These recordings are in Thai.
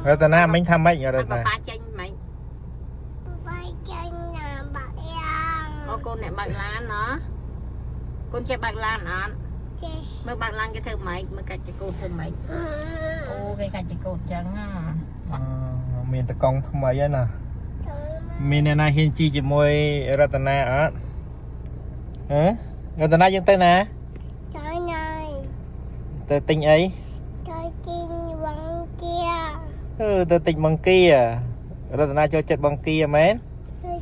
รัตนาไม่ทำไม่รัตนาปลาเจนไหมปลาเจนน่ะบักยางโอ้คนเนี่ยบักล้านเนาะคนเจ็บบักล้านอ่ะเมื่อบักล้านก็เธอไหมเมื่อกัดจะโกดเธอไหมโอ้ยกัดจะโกดจังอ่ะมีตะกองทำไมน่ะมีในนาเฮนจีจะมวยรัตนาอ่ะรัตนายังเต้นนะใช่ไงเต้นติงไอ้ใช่ติงบังเกียเต้นติงบังเกียรัตนาโจจัดบังเกียไหม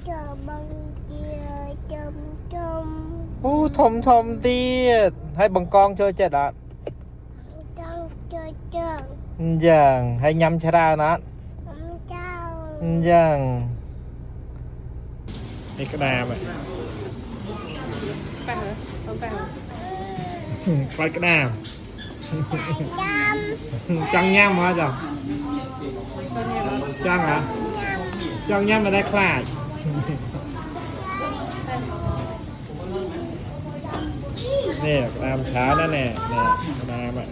เจอบังเกียจมทมตีให้บังกองโจจัดอ่ะต้องเจออย่างให้ยำชรานะเจ้าอย่างนี่กระดาษอ่ะไปกระดาษจังย่ำมาจ้ะจังเหรอจังย่ำมาได้คลาดนี่กระดาษช้านั่นแน่เนี่ยกระดาษอ่ะ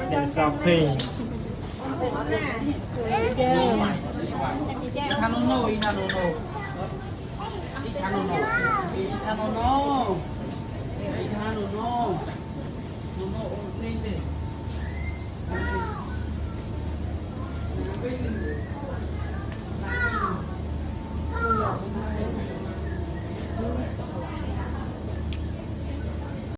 เดี๋ยวสอบเพลงฮาโนโนอีฮาโนโนอีฮาโนโนอีฮาโนโนอีฮาโนโนโนโนนี่ดิ